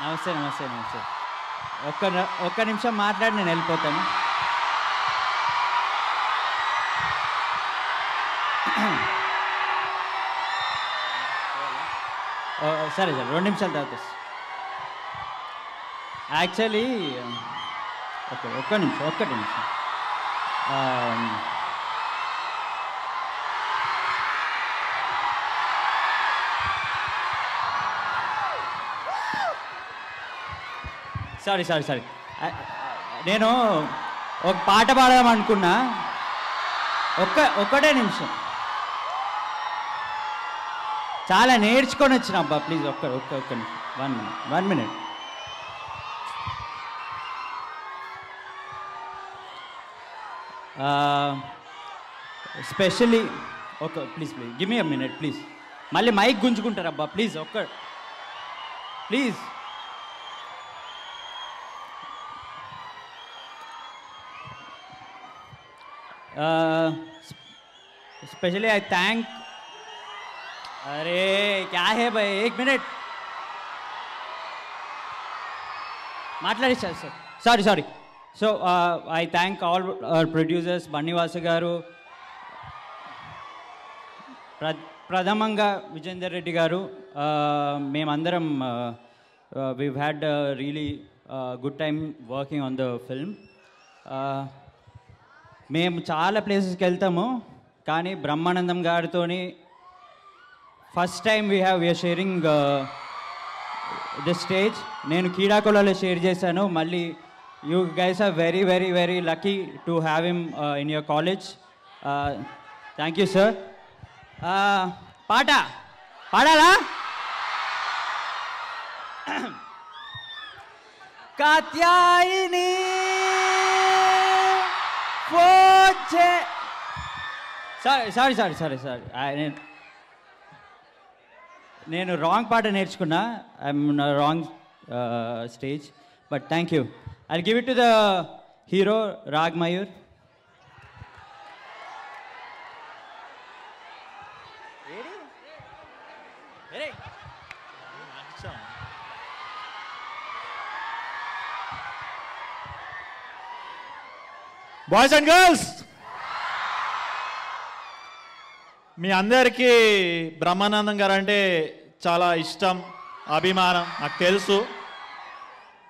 నమస్తే నమస్తే నమస్తే. ఒక్క నిమిషం మాట్లాడి నేను వెళ్ళిపోతాను. సరే సరే 2 నిమిషాల తర్వాత. యాక్చువల్లీ ఒక్క నిమిషం. సారీ నేను ఒక పాట పాడదాం అనుకున్నా. ఒక్కటే నిమిషం. చాలా నేర్చుకొని వచ్చిన అబ్బా, ప్లీజ్ ఒక్క నిమిషం. 1 minute. Specially please give me a minute please. మళ్ళీ మైక్ గుంజుకుంటారు అబ్బా, please please. Specially I thank अरे क्या है भाई 1 minute మాట్లాడేసారు sir. Sorry. So I thank all our producers, Bunny Vasu గారు, ప్రథమంగా విజేందర్ రెడ్డి గారు. మేమందరం we've had a really good time working on the film. మేము చాలా ప్లేసెస్కి వెళ్తాము, కానీ బ్రహ్మానందం గారితో first time we're sharing the stage. నేను కీడాకోలలో షేర్ చేశాను. మళ్ళీ you guys are very very very lucky to have him in your college. Thank you sir. పాట పాడాలా? కాత్యాయిని సారీ నేను రాంగ్ పాట నేర్చుకున్నా. I'm wrong stage, but thank you. I give it to the hero Rag Mayur. Boys and girls, మీ అందరికీ బ్రహ్మానందం గారు అంటే చాలా ఇష్టం, అభిమానం నాకు తెలుసు.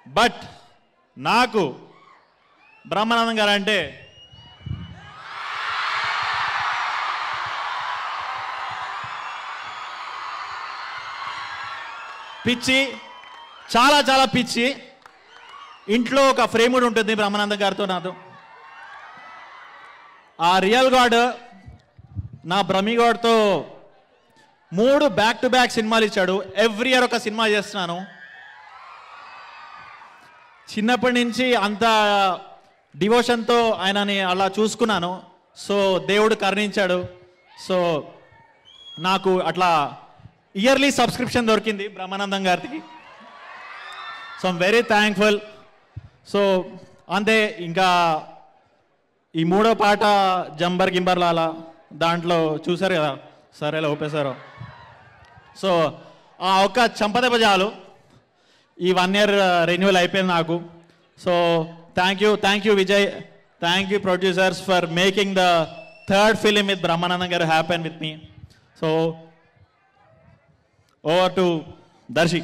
బట్ నాకు బ్రహ్మానందం గారు అంటే పిచ్చి, చాలా చాలా పిచ్చి. ఇంట్లో ఒక ఫ్రేమ్ కూడా ఉంటుంది బ్రహ్మానందం గారితో నాతో. ఆ రియల్ గాడ్ నా బ్రహ్మిగాడ్తో 3 back-to-back సినిమాలు ఇచ్చాడు. ఎవ్రీ ఇయర్ ఒక సినిమా చేస్తున్నాను. చిన్నప్పటి నుంచి అంత డివోషన్తో ఆయనని అలా చూసుకున్నాను. సో దేవుడు కరుణించాడు. సో నాకు అట్లా ఇయర్లీ సబ్స్క్రిప్షన్ దొరికింది బ్రహ్మానందం గారికి. So I'm very thankful. So అంతే. ఇంకా ఈ 3వ పాట జంబర్ గింబర్ లాలా, దాంట్లో చూసారు కదా సార్ ఎలా ఒప్పేశారో. సో ఆ ఒక్క చంపదెబ్బ చాలు, ఈ 1 year రెన్యువల్ అయిపోయింది నాకు. So thank you Vijay, thank you producers for making the 3rd film with Brahmanandam గారు happen with me. So over to Darshi.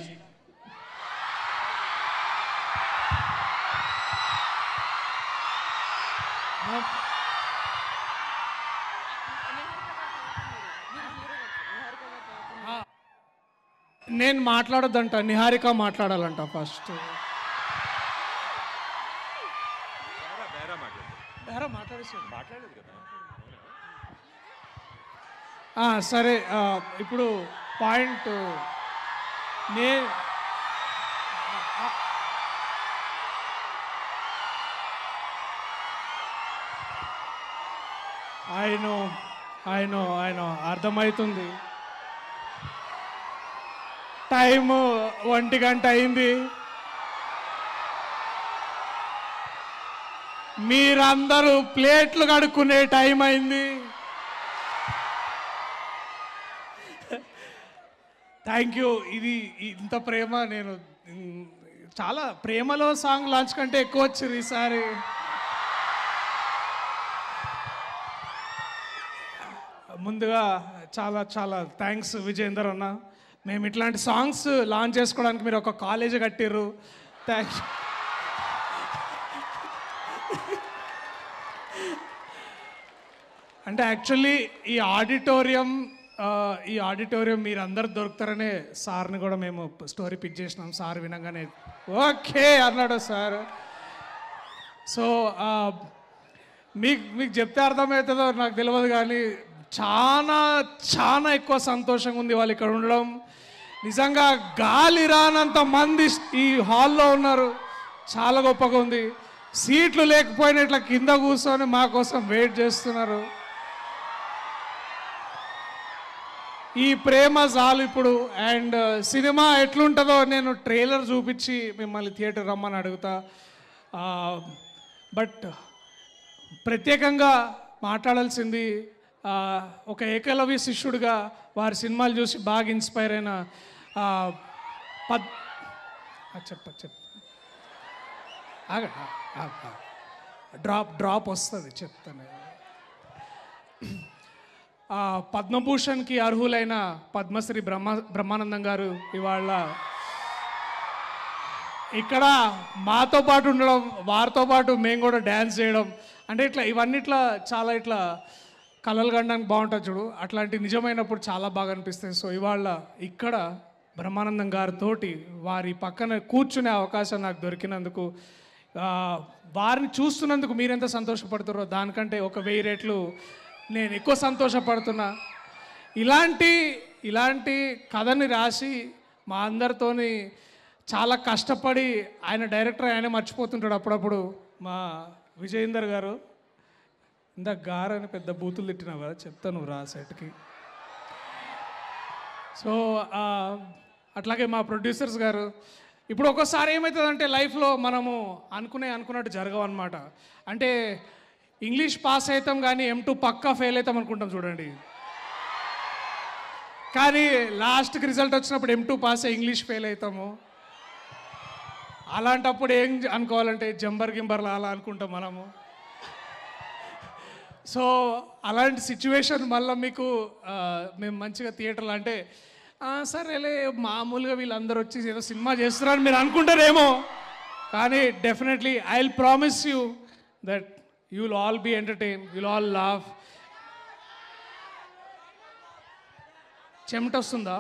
నేను మాట్లాడొద్దంట, నిహారిక మాట్లాడాలంట ఫస్ట్. సరే, ఇప్పుడు పాయింట్ ఆయన అర్థమవుతుంది. టైము 1 గంట అయింది. మీరందరూ ప్లేట్లు కడుక్కునే టైం అయింది. Thank you. ఇది ఇంత ప్రేమ నేను చాలా ప్రేమలో సాంగ్ లాంచ్ కంటే ఎక్కువ వచ్చింది ఈసారి. ముందుగా చాలా చాలా థ్యాంక్స్ విజయేందర్ అన్న. మేము ఇట్లాంటి సాంగ్స్ లాంచ్ చేసుకోవడానికి మీరు ఒక కాలేజ్ కట్టిర్రు. Thank you. అంటే యాక్చువల్లీ ఈ ఆడిటోరియం మీరు అందరు దొరుకుతారనే సార్ని కూడా మేము స్టోరీ పిక్ చేసినాం. సార్ వినగానే ఓకే అన్నాడు సార్. సో మీకు చెప్తే అర్థమవుతుందో నాకు తెలియదు, కానీ చాలా చాలా ఎక్కువ సంతోషంగా ఉంది వాళ్ళు ఇక్కడ ఉండడం. నిజంగా గాలి రానంత మంది ఈ హాల్లో ఉన్నారు. చాలా గొప్పగా ఉంది. సీట్లు లేకపోయినా ఇట్లా కింద కూర్చొని మా కోసం వెయిట్ చేస్తున్నారు. ఈ ప్రేమ చాలు ఇప్పుడు. అండ్ సినిమా ఎట్లుంటుందో నేను ట్రైలర్ చూపించి మిమ్మల్ని థియేటర్ రమ్మని అడుగుతా. బట్ ప్రత్యేకంగా మాట్లాడాల్సింది ఒక ఏకలవ్య శిష్యుడిగా వారి సినిమాలు చూసి బాగా ఇన్స్పైర్ అయిన డ్రాప్ వస్తుంది చెప్తాను. పద్మభూషణ్కి అర్హులైన పద్మశ్రీ బ్రహ్మానందం గారు ఇవాళ ఇక్కడ మాతో పాటు ఉండడం, వారితో పాటు మేము కూడా డ్యాన్స్ చేయడం, అంటే ఇట్లా ఇవన్నీ ఇట్లా చాలా ఇట్లా కలలు కనడానికి బాగుంటుంది చూడు, అట్లాంటి నిజమైనప్పుడు చాలా బాగా అనిపిస్తుంది. సో ఇవాళ ఇక్కడ బ్రహ్మానందం గారితోటి వారి పక్కన కూర్చునే అవకాశం నాకు దొరికినందుకు, వారిని చూస్తున్నందుకు మీరెంత సంతోషపడుతారో దానికంటే 1000 రెట్లు నేను ఎక్కువ సంతోషపడుతున్నా. ఇలాంటి కథని రాసి మా అందరితోని చాలా కష్టపడి ఆయన డైరెక్టర్ ఆయనే మర్చిపోతుంటాడు అప్పుడప్పుడు. మా విజయేందర్ గారు ఇందాక గారని పెద్ద బూతులు తిట్టినావు కదా, చెప్తాను రా సెట్కి. సో అట్లాగే మా ప్రొడ్యూసర్స్ గారు. ఇప్పుడు ఒక్కోసారి ఏమవుతుందంటే లైఫ్లో మనము అనుకున్నట్టు జరగవు అనమాట. అంటే ఇంగ్లీష్ పాస్ అవుతాం కానీ M2 పక్కా ఫెయిల్ అవుతాం అనుకుంటాం చూడండి. కానీ లాస్ట్కి రిజల్ట్ వచ్చినప్పుడు M2 పాస్ అయ్యి ఇంగ్లీష్ ఫెయిల్ అవుతాము. అలాంటప్పుడు ఏం అనుకోవాలంటే గింబర్లా అలా అనుకుంటాం మనము. సో అలాంటి సిచ్యువేషన్ మళ్ళీ మీకు మేము మంచిగా థియేటర్లో అంటే సరేలే మామూలుగా వీళ్ళందరూ వచ్చి ఏదో సినిమా చేస్తున్నారని మీరు అనుకుంటారేమో, కానీ definitely I will promise you that you will all be entertained, you will all laugh. చెమట వస్తుందా?